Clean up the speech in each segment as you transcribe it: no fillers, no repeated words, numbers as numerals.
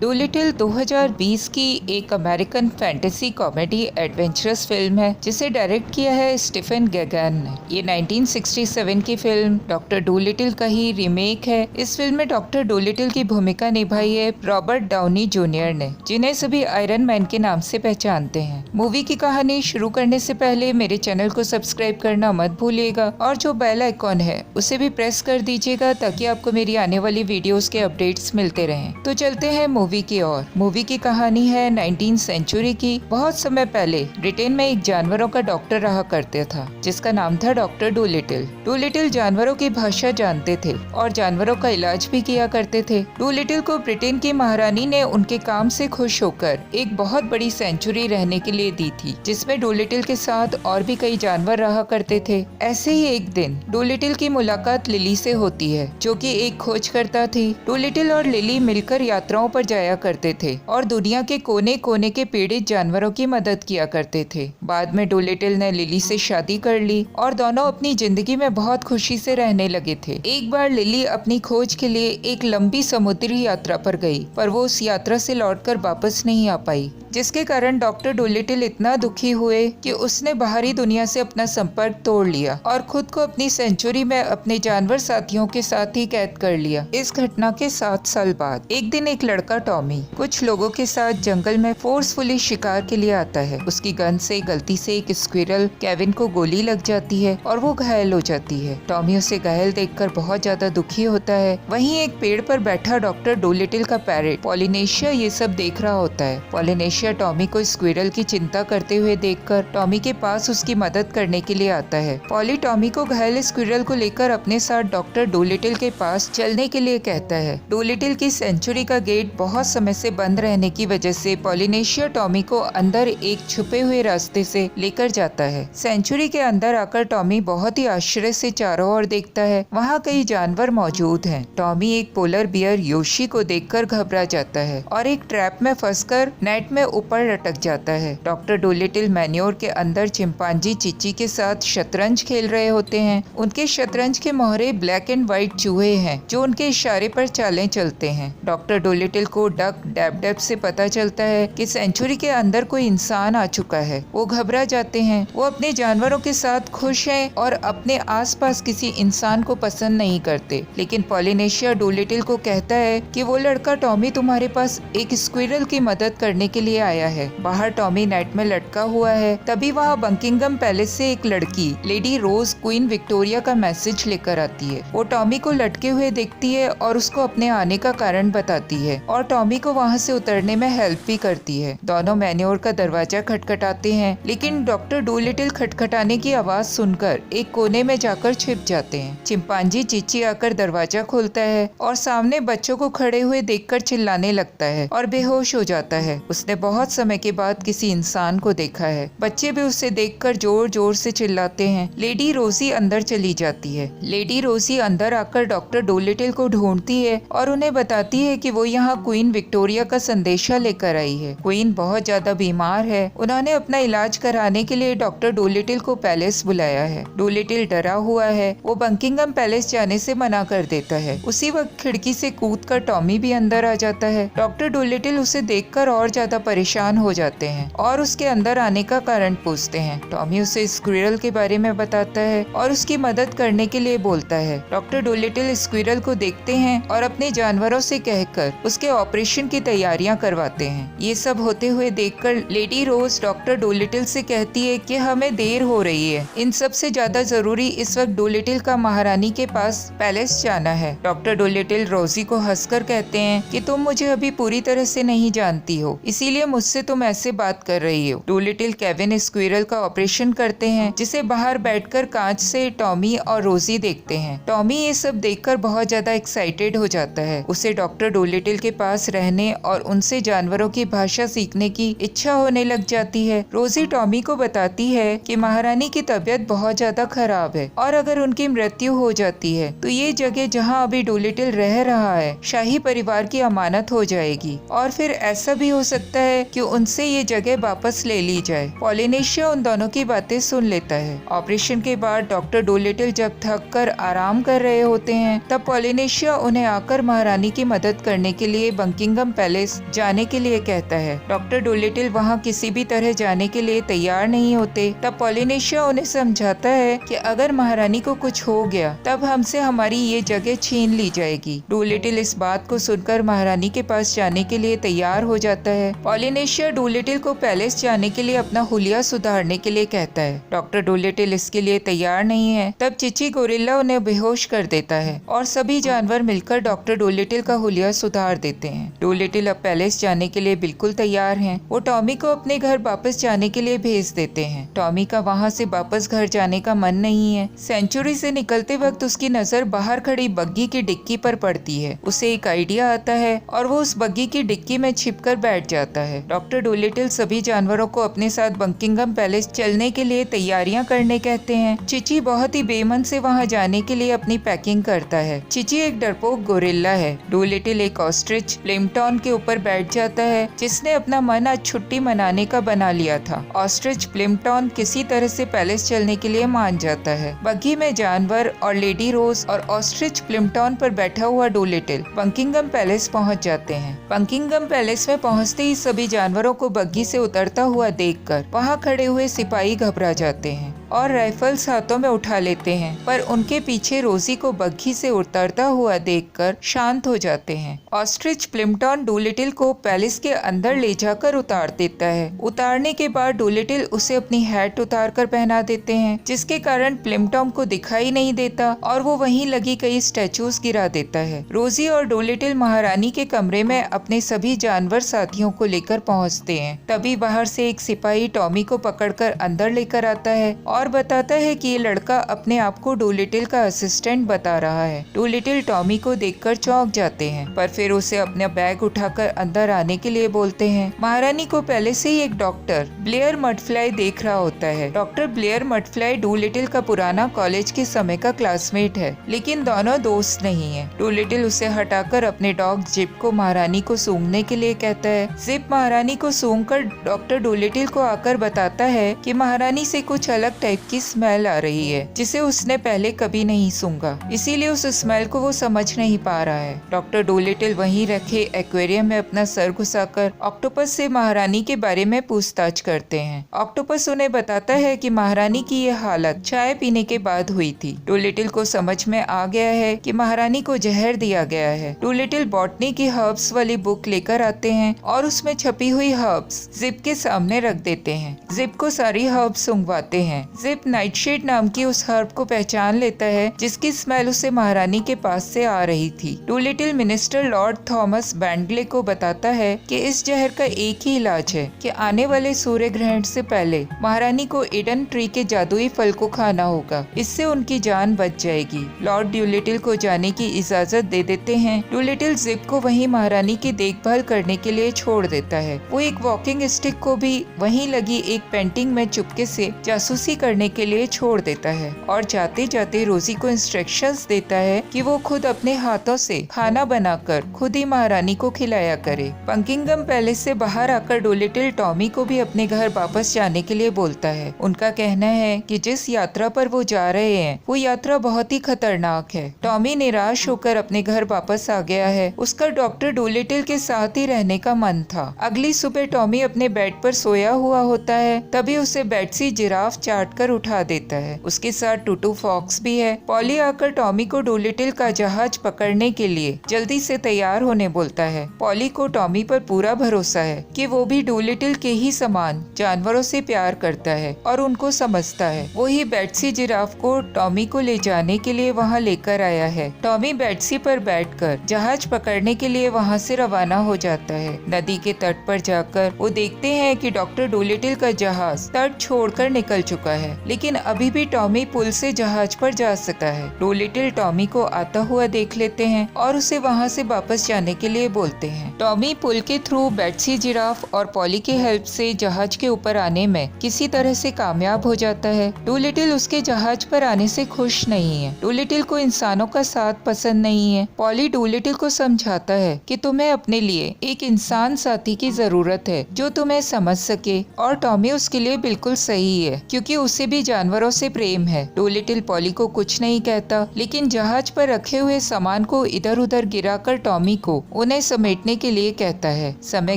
Doolittle 2020 की एक American fantasy comedy adventurous film है जिसे डायरेक्ट किया है स्टीफन गैगन ने। ये 1967 की फिल्म डॉक्टर डूलिटिल का ही रीमेक है। इस फिल्म में डॉक्टर डूलिटिल की भूमिका निभाई है रॉबर्ट डाउनी जूनियर ने, जिन्हें सभी आयरन मैन के नाम से पहचानते हैं। मूवी की कहानी शुरू करने से पहले मेरे चैनल को सब्सक्राइब करना मत भूलिएगा और जो बेल आइकॉन है उसे भी प्रेस कर दीजिएगा ताकि आपको मेरी आने वाली वीडियोस के अपडेट्स मिलते रहें। तो चलते हैं मूवी की ओर। मूवी की कहानी है 19th सेंचुरी की। बहुत समय पहले ब्रिटेन में एक जानवरों का डॉक्टर रहा करते था जिसका नाम था डॉक्टर डूलिटिल। डूलिटिल जानवरों की भाषा जानते थे और जानवरों का इलाज भी किया करते थे। डूलिटिल को ब्रिटेन की महारानी ने उनके काम से खुश होकर एक बहुत बड़ी सेंचुरी रहने के लिए दी थी जिसमें डूलिटिल के साथ और भी कई जानवर रहा करते थे। ऐसे ही एक दिन डूलिटिल की मुलाकात लिली से होती है जो कि एक खोजकर्ता थी। डूलिटिल और लिली मिलकर यात्राओं पर जाया करते थे और दुनिया के कोने कोने के पीड़ित जानवरों की मदद किया करते थे। बाद में डूलिटिल ने लिली से शादी कर ली और दोनों अपनी जिंदगी में बहुत खुशी से रहने लगे थे। एक बार लिली अपनी खोज के लिए एक लंबी समुद्री यात्रा पर गई, पर वो उस यात्रा से लौटकर वापस नहीं आ पाई, जिसके कारण डॉक्टर डूलिटिल इतना दुखी हुए कि उसने बाहरी दुनिया से अपना संपर्क तोड़ लिया और खुद को अपनी सेंचुरी में अपने जानवर साथियों के साथ ही कैद कर लिया। इस घटना के 7 साल बाद एक दिन एक लड़का टॉमी कुछ लोगों के साथ जंगल में फोर्सफुली शिकार के लिए आता है। उसकी गन से गलती से एक स्क्विरल केविन को गोली लग जाती है और वो घायल हो जाती है। टॉमी उसे घायल देखकर बहुत ज्यादा दुखी होता है। वहीं एक पेड़ पर बैठा डॉक्टर डूलिटिल का पैरेट पॉलिनेशिया ये सब देख रहा होता है। पॉलिनेशिया टॉमी को स्क्विरल की चिंता करते हुए देखकर टॉमी के पास उसकी मदद करने के लिए आता है। पॉली टॉमी को घायल स्क्विरल को लेकर अपने साथ डॉक्टर डूलिटिल के पास चलने के लिए कहता है। डूलिटिल की सेंचुरी का गेट बहुत समय से बंद रहने की वजह से पॉलिनेशिया टॉमी को अंदर एक छुपे हुए रास्ते से लेकर जाता है। सेंचुरी के अंदर आकर टॉमी बहुत ही आश्चर्य से चारों ओर देखता है। वहाँ कई जानवर मौजूद हैं। टॉमी एक पोलर बियर योशी को देखकर घबरा जाता है और एक ट्रैप में फंसकर नेट में ऊपर लटक जाता है। डॉक्टर डूलिटिल मैन्योर के अंदर चिंपांजी चिची के साथ शतरंज खेल रहे होते हैं। उनके शतरंज के मोहरे ब्लैक एंड व्हाइट चूहे हैं जो उनके इशारे पर चालें चलते हैं। डॉक्टर डूलिटिल को डक डैब डैब से पता चलता है कि सेंचुरी के अंदर कोई इंसान आ चुका है। वो घबरा जाते हैं। वो अपने जानवरों के साथ खुश हैं और अपने आसपास किसी इंसान को पसंद नहीं करते। लेकिन पॉलिनेशिया डूलिटिल को कहता है कि वो लड़का टॉमी तुम्हारे पास एक स्क्विरल की मदद करने के लिए आया है। बाहर टॉमी नेट में लटका हुआ है। तभी वहाँ बकिंघम पैलेस से एक लड़की लेडी रोज क्वीन विक्टोरिया का मैसेज लेकर आती है। वो टॉमी को लटके हुए देखती है और उसको अपने आने का कारण बताती है और टॉमी को वहाँ से उतरने में हेल्प भी करती है। दोनों मैन्योर का दरवाजा खटखटाते हैं लेकिन डॉक्टर डूलिटिल खटखटाने की आवाज सुनकर एक कोने में जाकर छिप जाते हैं। चिंपांजी चीची आकर दरवाजा खोलता है और सामने बच्चों को खड़े हुए देखकर चिल्लाने लगता है और बेहोश हो जाता है। उसने बहुत समय के बाद किसी इंसान को देखा है। बच्चे भी उसे देखकर जोर जोर से चिल्लाते हैं। लेडी रोजी अंदर चली जाती है। लेडी रोजी अंदर आकर डॉक्टर डूलिटिल को ढूंढती है और उन्हें बताती है कि वो यहाँ क्वीन विक्टोरिया का संदेशा लेकर आई है। क्वीन बहुत ज्यादा बीमार है। उन्होंने अपना इलाज कराने के लिए डॉक्टर डूलिटिल को पैलेस बुलाया है। डूलिटिल डरा हुआ है। वो बकिंघम पैलेस जाने से मना कर देता है। उसी वक्त खिड़की से कूदकर टॉमी भी अंदर आ जाता है। डॉक्टर डूलिटिल उसे देखकर और ज्यादा परेशान हो जाते हैं और उसके अंदर आने का कारण पूछते हैं। टॉमी उसे स्क्विरल के बारे में बताता है और उसकी मदद करने के लिए बोलता है। डॉक्टर डूलिटिल स्क्विरल को देखते हैं और अपने जानवरों से कहकर उसके ऑपरेशन की तैयारियां करवाते हैं। ये सब होते हुए देखकर लेडी रोज डॉक्टर डूलिटिल से कहती है कि हमें देर हो रही है। इन सब से ज्यादा जरूरी इस वक्त डूलिटिल का महारानी के पास पैलेस जाना है। डॉक्टर डूलिटिल रोजी को हंसकर कहते हैं कि तुम मुझे अभी पूरी तरह से नहीं जानती हो, इसीलिए मुझसे तुम ऐसे बात कर रही हो। डूलिटिल केविन स्क्विरल का ऑपरेशन करते हैं जिसे बाहर बैठकर कांच से टॉमी और रोजी देखते हैं। टॉमी ये सब देखकर बहुत ज्यादा एक्साइटेड हो जाता है। उसे डॉक्टर डूलिटिल के पास रहने और उनसे जानवरों की भाषा सीखने की इच्छा होने लग जाती है। रोजी टॉमी को बताती है कि महारानी की तबीयत बहुत ज्यादा खराब है और अगर उनकी मृत्यु हो जाती है तो ये जगह जहाँ अभी डूलिटिल रह रहा है शाही परिवार की अमानत हो जाएगी और फिर ऐसा भी हो सकता है कि उनसे ये जगह वापस ले ली जाए। पॉलिनेशिया उन दोनों की बातें सुन लेता है। ऑपरेशन के बाद डॉक्टर डूलिटिल जब थक कर आराम कर रहे होते हैं तब पॉलिनेशिया उन्हें आकर महारानी की मदद करने के लिए बकिंघम पैलेस जाने के लिए कहता है। डॉक्टर डोलिटल वहाँ किसी भी तरह जाने के लिए तैयार नहीं होते। तब पॉलिनेशिया उन्हें समझाता है कि अगर महारानी को कुछ हो गया तब हमसे हमारी ये जगह छीन ली जाएगी। डोलिटल इस बात को सुनकर महारानी के पास जाने के लिए तैयार हो जाता है। पॉलिनेशिया डोलिटल को पैलेस जाने के लिए अपना हुलिया सुधारने के लिए कहता है। डॉक्टर डोलिटल इसके लिए तैयार नहीं है। तब चिची गोरिल्ला उन्हें बेहोश कर देता है और सभी जानवर मिलकर डॉक्टर डोलिटल का हुलिया सुधार देते हैं। डोलिटल अब पैलेस जाने के लिए बिल्कुल तैयार हैं। वो टॉमी को अपने घर वापस जाने के लिए भेज देते हैं। टॉमी का वहाँ से वापस घर जाने का मन नहीं है। सेंचुरी से निकलते वक्त उसकी नजर बाहर खड़ी बग्गी की डिक्की पर पड़ती है। उसे एक आइडिया आता है और वो उस बग्गी की डिक्की में छिपकर बैठ जाता है। डॉक्टर डोलिटल सभी जानवरों को अपने साथ बकिंघम पैलेस चलने के लिए तैयारियां करने कहते हैं। चिची बहुत ही बेमन से वहां जाने के लिए अपनी पैकिंग करता है। चिची एक डरपोक गोरिल्ला है। डोलिटल एक ऑस्ट्रिच प्लिम्पटन के ऊपर बैठ जाता है जिसने अपना मन आज छुट्टी मनाने का बना लिया था। ऑस्ट्रिच प्लिम्पटन किसी तरह से पैलेस चलने के लिए मान जाता है। बग्गी में जानवर और लेडी रोज और ऑस्ट्रिच प्लिम्पटन पर बैठा हुआ डोलिटल बकिंघम पैलेस पहुंच जाते हैं। बकिंघम पैलेस में पहुंचते ही सभी जानवरों को बग्गी से उतरता हुआ देखकर वहां खड़े हुए सिपाही घबरा जाते हैं और राइफल्स हाथों में उठा लेते हैं, पर उनके पीछे रोजी को बग्घी से उतरता हुआ देखकर शांत हो जाते हैं। ऑस्ट्रिच प्लिम्पटन डोलिटल को पैलेस के अंदर ले जाकर उतार देता है। उतारने के बाद डोलिटल उसे अपनी हैट उतार कर पहना देते हैं, जिसके कारण प्लिम्पटन को दिखाई नहीं देता और वो वहीं लगी कई स्टैचूज गिरा देता है। रोजी और डोलिटल महारानी के कमरे में अपने सभी जानवर साथियों को लेकर पहुँचते हैं। तभी बाहर से एक सिपाही टॉमी को पकड़कर अंदर लेकर आता है और बताता है कि ये लड़का अपने आप को डोलिटल का असिस्टेंट बता रहा है। डोलिटल टॉमी को देखकर चौंक जाते हैं, पर फिर उसे अपना बैग उठाकर अंदर आने के लिए बोलते हैं। महारानी को पहले से ही एक डॉक्टर ब्लेयर मडफ्लाई देख रहा होता है। डॉक्टर ब्लेयर मडफ्लाई डोलिटल का पुराना कॉलेज के समय का क्लासमेट है, लेकिन दोनों दोस्त नहीं है। डोलिटल उसे हटाकर अपने डॉग जिप को महारानी को सूंघने के लिए कहता है। जिप महारानी को सूंघकर डॉक्टर डोलिटल को आकर बताता है कि महारानी से कुछ अलग टाइप की स्मेल आ रही है, जिसे उसने पहले कभी नहीं सूंघा, इसीलिए उस स्मेल को वो समझ नहीं पा रहा है। डॉक्टर डोलिटल वहीं रखे एक्वेरियम में अपना सर घुसाकर ऑक्टोपस से महारानी के बारे में पूछताछ करते हैं। ऑक्टोपस उन्हें बताता है कि महारानी की ये हालत चाय पीने के बाद हुई थी। डोलिटल को समझ में आ गया है कि महारानी को जहर दिया गया है। डोलिटल बॉटनी की हर्ब्स वाली बुक लेकर आते हैं और उसमें छपी हुई हर्ब्स जिप के सामने रख देते हैं। जिप को सारी हर्ब्स सूंघवाते हैं। जिप नाइटशेड नाम की उस हर्ब को पहचान लेता है जिसकी स्मेल उसे महारानी के पास से आ रही थी। डोलिटल मिनिस्टर लॉर्ड थॉमस बैंडले को बताता है कि इस जहर का एक ही इलाज है कि आने वाले सूर्य ग्रहण से पहले महारानी को ईडन ट्री के जादुई फल को खाना होगा, इससे उनकी जान बच जाएगी। लॉर्ड डोलिटल को जाने की इजाजत दे देते हैं। डोलिटल जिप को वहीं महारानी की देखभाल करने के लिए छोड़ देता है। वो एक वॉकिंग स्टिक को भी वहीं लगी एक पेंटिंग में चुपके से जासूसी करने के लिए छोड़ देता है और जाते जाते रोजी को इंस्ट्रक्शंस देता है कि वो खुद अपने हाथों से खाना बनाकर खुद ही महारानी को खिलाया करे। बकिंघम पैलेस से बाहर आकर डोलिटल टॉमी को भी अपने घर वापस जाने के लिए बोलता है। उनका कहना है कि जिस यात्रा पर वो जा रहे हैं वो यात्रा बहुत ही खतरनाक है। टॉमी निराश होकर अपने घर वापस आ गया है। उसका डॉक्टर डोलिटल के साथ ही रहने का मन था। अगली सुबह टॉमी अपने बेड पर सोया हुआ होता है, तभी उसे बेटसी जिराफ चाट कर उठा देता है। उसके साथ टूटू फॉक्स भी है। पॉली आकर टॉमी को डोलिटल का जहाज पकड़ने के लिए जल्दी से तैयार होने बोलता है। पॉली को टॉमी पर पूरा भरोसा है कि वो भी डोलिटल के ही समान जानवरों से प्यार करता है और उनको समझता है। वो ही बेटसी जिराफ को टॉमी को ले जाने के लिए वहाँ लेकर आया है। टॉमी बेटसी पर बैठकर जहाज पकड़ने के लिए वहाँ से रवाना हो जाता है। नदी के तट पर जाकर वो देखते हैं कि डॉक्टर डोलिटल का जहाज तट छोड़कर निकल चुका है, लेकिन अभी भी टॉमी पुल से जहाज पर जा सकता है। डोलिटल टॉमी को आता हुआ देख लेते हैं और उसे वहाँ से वापस जाने के लिए बोलते हैं। टॉमी पुल के थ्रू बेटसी जिराफ और पॉली के हेल्प से जहाज के ऊपर आने में किसी तरह से कामयाब हो जाता है। डोलिटल उसके जहाज पर आने से खुश नहीं है। डोलिटल को इंसानों का साथ पसंद नहीं है। पॉली डोलिटल को समझाता है कि तुम्हें अपने लिए एक इंसान साथी की जरूरत है जो तुम्हें समझ सके, और टॉमी उसके लिए बिल्कुल सही है क्योंकि उसे भी जानवरों से प्रेम है। डूलिटिल पॉली को कुछ नहीं कहता, लेकिन जहाज पर रखे हुए सामान को इधर उधर गिराकर टॉमी को उन्हें समेटने के लिए कहता है। समय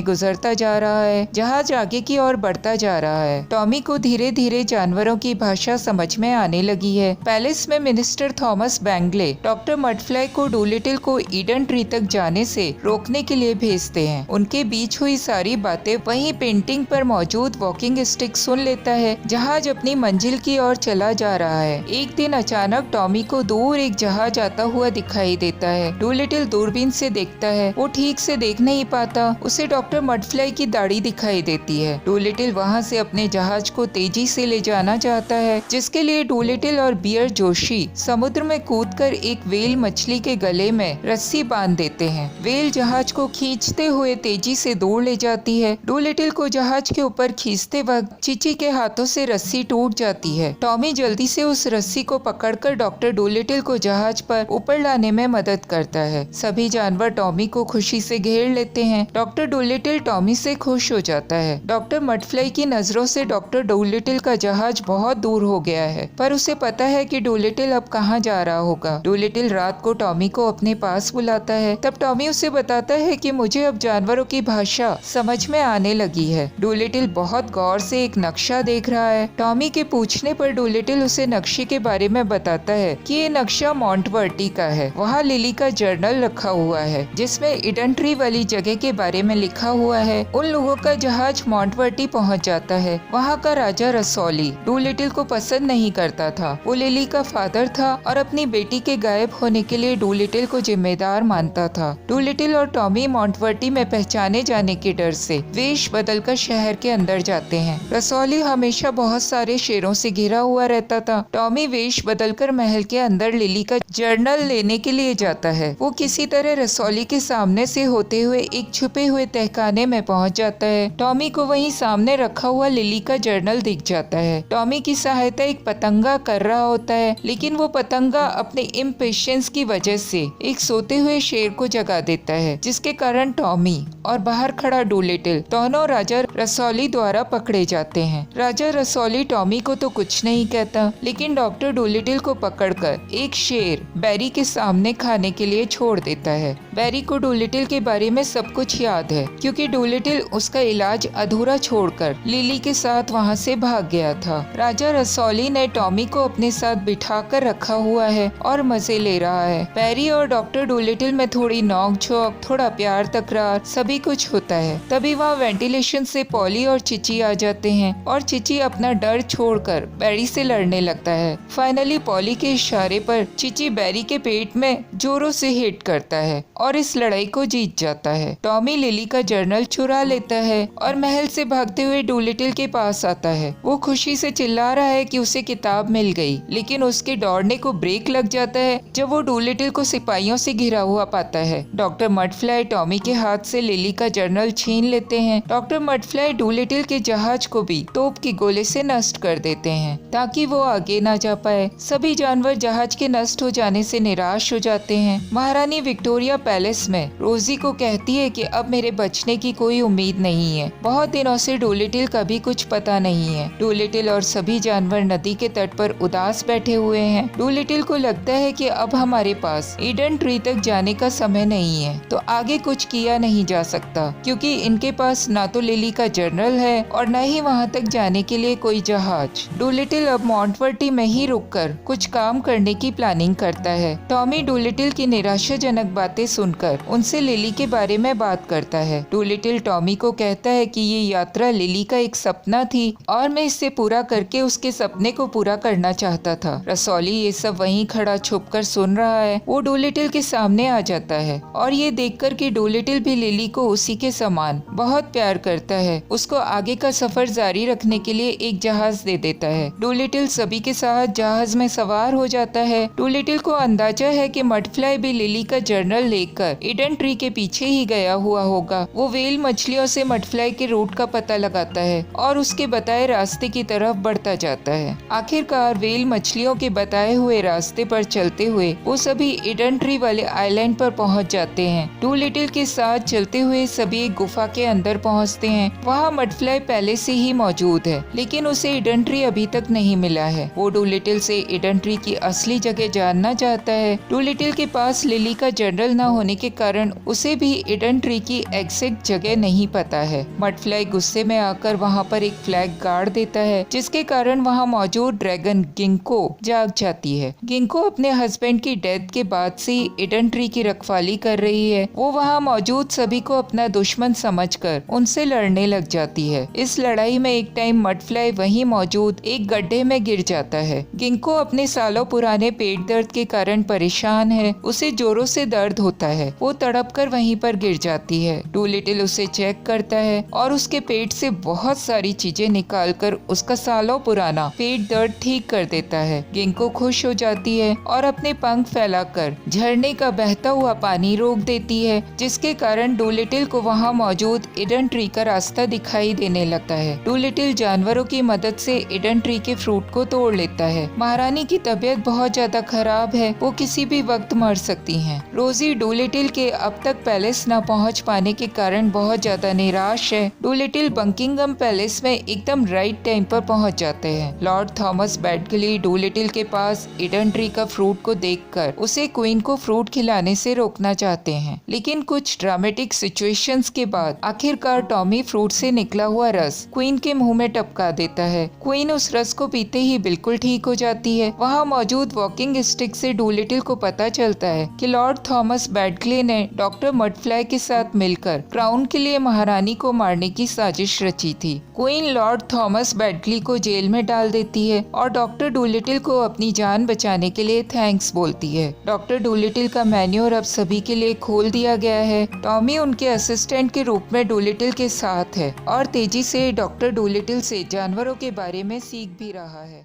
गुजरता जा रहा है, जहाज आगे की ओर बढ़ता जा रहा है। टॉमी को धीरे धीरे जानवरों की भाषा समझ में आने लगी है। पैलेस में मिनिस्टर थॉमस बैंगले डॉक्टर मडफ्लाई को डूलिटिल को ईडन ट्री तक जाने से रोकने के लिए भेजते हैं। उनके बीच हुई सारी बातें वहीं पेंटिंग पर मौजूद वॉकिंग स्टिक सुन लेता है। जहाज अपनी मंजिल की ओर चला जा रहा है। एक दिन अचानक टॉमी को दूर एक जहाज आता हुआ दिखाई देता है। डूलिटिल दूरबीन से देखता है, वो ठीक से देख नहीं पाता। उसे डॉक्टर मडफ्लाई की दाढ़ी दिखाई देती है। डूलिटिल वहाँ से अपने जहाज को तेजी से ले जाना चाहता है, जिसके लिए डूलिटिल और बियर जोशी समुद्र में कूदकर एक व्हेल मछली के गले में रस्सी बांध देते हैं। व्हेल जहाज को खींचते हुए तेजी से दूर ले जाती है। डूलिटिल को जहाज के ऊपर खींचते वक्त चिची के हाथों से रस्सी टूट जाती है। टॉमी जल्दी से उस रस्सी को पकड़कर डॉक्टर डूलिटिल को जहाज पर ऊपर लाने में मदद करता है। सभी जानवर टॉमी को खुशी से घेर लेते हैं। डॉक्टर डूलिटिल टॉमी से खुश हो जाता है। डॉक्टर मडफ्लाई की नजरों से डॉक्टर डूलिटिल का जहाज बहुत दूर हो गया है, पर उसे पता है कि डूलिटिल अब कहाँ जा रहा होगा। डूलिटिल रात को टॉमी को अपने पास बुलाता है। तब टॉमी उसे बताता है कि मुझे अब जानवरों की भाषा समझ में आने लगी है। डूलिटिल बहुत गौर से एक नक्शा देख रहा है। टॉमी के पूछने पर डूलिटिल उसे नक्शे के बारे में बताता है कि ये नक्शा मॉन्टवर्टी का है। वहाँ लिली का जर्नल रखा हुआ है, जिसमें ईडन ट्री वाली जगह के बारे में लिखा हुआ है। उन लोगों का जहाज मॉन्टवर्टी पहुँच जाता है। वहाँ का राजा रसौली डूलिटिल को पसंद नहीं करता था। वो लिली का फादर था और अपनी बेटी के गायब होने के लिए डूलिटिल को जिम्मेदार मानता था। डूलिटिल और टॉमी मॉन्टवर्टी में पहचाने जाने के डर से वेश बदलकर शहर के अंदर जाते हैं। रसौली हमेशा बहुत सारे शेरों से घिरा हुआ रहता था। टॉमी वेश बदलकर महल के अंदर लिली का जर्नल लेने के लिए जाता है। वो किसी तरह रसौली के सामने से होते हुए एक छुपे हुए तहखाने में पहुंच जाता है। टॉमी को वहीं सामने रखा हुआ लिली का जर्नल दिख जाता है। टॉमी की सहायता एक पतंगा कर रहा होता है, लेकिन वो पतंगा अपने इम्पेशंस की वजह से एक सोते हुए शेर को जगा देता है, जिसके कारण टॉमी और बाहर खड़ा डूलिटिल दोनों राजा रसौली द्वारा पकड़े जाते हैं। राजा रसौली टॉमी को तो कुछ नहीं कहता, लेकिन डॉक्टर डूलिटिल को पकड़कर एक शेर बैरी के सामने खाने के लिए छोड़ देता है। बैरी को डूलिटिल के बारे में सब कुछ याद है, क्योंकि डूलिटिल उसका इलाज अधूरा छोड़कर लिली के साथ वहाँ से भाग गया था। राजा रसौली ने टॉमी को अपने साथ बिठा कर रखा हुआ है और मजे ले रहा है। बैरी और डॉक्टर डूलिटिल में थोड़ी नोक-झोंक, थोड़ा प्यार तकरार, सभी कुछ होता है। तभी वहाँ वेंटिलेशन से पॉली और चिची आ जाते हैं और चिची अपना डर छोड़कर बैरी से लड़ने लगता है। फाइनली पॉली के इशारे पर चिची बैरी के पेट में जोरों से हिट करता है और इस लड़ाई को जीत जाता है। टॉमी लिली का जर्नल चुरा लेता है और महल से भागते हुए डूलिटिल के पास आता है। वो खुशी से चिल्ला रहा है कि उसे किताब मिल गई, लेकिन उसके दौड़ने को ब्रेक लग जाता है जब वो डूलिटिल को सिपाहियों से घिरा हुआ पाता है। डॉक्टर मडफ्लाई टॉमी के हाथ से लिली का जर्नल छीन लेते हैं। डॉक्टर मडफ्लाई डूलिटिल के जहाज को भी तोप के गोले से नष्ट कर देते हैं ताकि वो आगे ना जा पाए। सभी जानवर जहाज के नष्ट हो जाने से निराश हो जाते हैं। महारानी विक्टोरिया पैलेस में रोजी को कहती है कि अब मेरे बचने की कोई उम्मीद नहीं है। बहुत दिनों से डूलिटिल का भी कुछ पता नहीं है। डूलिटिल और सभी जानवर नदी के तट पर उदास बैठे हुए हैं। डूलिटिल को लगता है कि अब हमारे पास ईडन ट्री तक जाने का समय नहीं है, तो आगे कुछ किया नहीं जा सकता, क्योंकि इनके पास ना तो लिली का जर्नल है और न ही वहाँ तक जाने के लिए कोई जहाज। डूलिटिल अब मॉन्टवर्टी में ही रुककर कुछ काम करने की प्लानिंग करता है। टॉमी डूलिटिल की निराशाजनक बातें सुनकर उनसे लिली के बारे में बात करता है। डूलिटिल टॉमी को कहता है कि ये यात्रा लिली का एक सपना थी और मैं इसे पूरा करके उसके सपने को पूरा करना चाहता था। रसौली ये सब वहीं खड़ा छुपकर सुन रहा है। वो डूलिटिल के सामने आ जाता है और ये देखकर कि डूलिटिल भी लिली को उसी के समान बहुत प्यार करता है, उसको आगे का सफर जारी रखने के लिए एक जहाज दे देता है। डूलिटिल सभी के साथ जहाज में सवार हो जाता है। डूलिटिल को अंदाजा है कि मडफ्लाई भी लिली का जर्नल लेकर देखकर ईडन ट्री के पीछे ही गया हुआ होगा। वो व्हेल मछलियों से मटफ्लाई के रूट का पता लगाता है और उसके बताए रास्ते की तरफ बढ़ता जाता है। आखिरकार व्हेल मछलियों के बताए हुए रास्ते पर चलते हुए वो सभी ईडन ट्री वाले आइलैंड पर पहुंच जाते हैं। डूलिटिल के साथ चलते हुए सभी एक गुफा के अंदर पहुंचते हैं। वहां मटफ्लाई पहले से ही मौजूद है, लेकिन उसे ईडन ट्री अभी तक नहीं मिला है। वो डूलिटिल से ईडन ट्री की असली जगह जानना चाहता है। डूलिटिल के पास लिली का जनरल न होने के कारण उसे भी ईडन ट्री की एग्जैक्ट जगह नहीं पता है। मटफ्लाई गुस्से में आकर वहाँ पर एक फ्लैग गाड़ देता है, जिसके कारण वहाँ मौजूद ड्रैगन गिंको जाग जाती है। गिंको अपने हस्बैंड की डेथ के बाद से ईडन ट्री की रखवाली कर रही है। वो वहाँ मौजूद सभी को अपना दुश्मन समझकर उनसे लड़ने लग जाती है। इस लड़ाई में एक टाइम मटफ्लाई वहीं मौजूद एक गड्ढे में गिर जाता है। गिंको अपने सालों पुराने पेट दर्द के कारण परेशान है। उसे जोरों से दर्द होता है। वो तड़प कर वहीं पर गिर जाती है। डूलिटिल उसे चेक करता है और उसके पेट से बहुत सारी चीजें निकालकर उसका सालों पुराना पेट दर्द ठीक कर देता है। गिंको खुश हो जाती है और अपने पंख फैलाकर झरने का बहता हुआ पानी रोक देती है, जिसके कारण डूलिटिल को वहाँ मौजूद ईडन ट्री का रास्ता दिखाई देने लगता है। डूलिटिल जानवरों की मदद से ईडन ट्री के फ्रूट को तोड़ लेता है। महारानी की तबीयत बहुत ज्यादा खराब है, वो किसी भी वक्त मर सकती हैं। रोजी डूलिटिल के अब तक पैलेस न पहुंच पाने के कारण बहुत ज्यादा निराश है। डूलिटिल बकिंघम पैलेस में एकदम राइट टाइम पर पहुंच जाते हैं। लॉर्ड थॉमस बैडगली डूलिटिल के पास ईडन ट्री का फ्रूट को देखकर उसे क्वीन को फ्रूट खिलाने से रोकना चाहते हैं, लेकिन कुछ ड्रामेटिक सिचुएशंस के बाद आखिरकार टॉमी फ्रूट से निकला हुआ रस क्वीन के मुंह में टपका देता है। क्वीन उस रस को पीते ही बिल्कुल ठीक हो जाती है। वहाँ मौजूद वॉकिंग स्टिक से डूलिटिल को पता चलता है कि लॉर्ड थॉमस बैडगले ने डॉक्टर मटफ्लाई के साथ मिलकर क्राउन के लिए महारानी को मारने की साजिश रची थी। क्वीन लॉर्ड थॉमस बैडगली को जेल में डाल देती है और डॉक्टर डूलिटिल को अपनी जान बचाने के लिए थैंक्स बोलती है। डॉक्टर डूलिटिल का मैन्योर अब सभी के लिए खोल दिया गया है। टॉमी उनके असिस्टेंट के रूप में डूलिटिल के साथ है और तेजी से डॉक्टर डूलिटिल से जानवरों के बारे में सीख भी रहा है।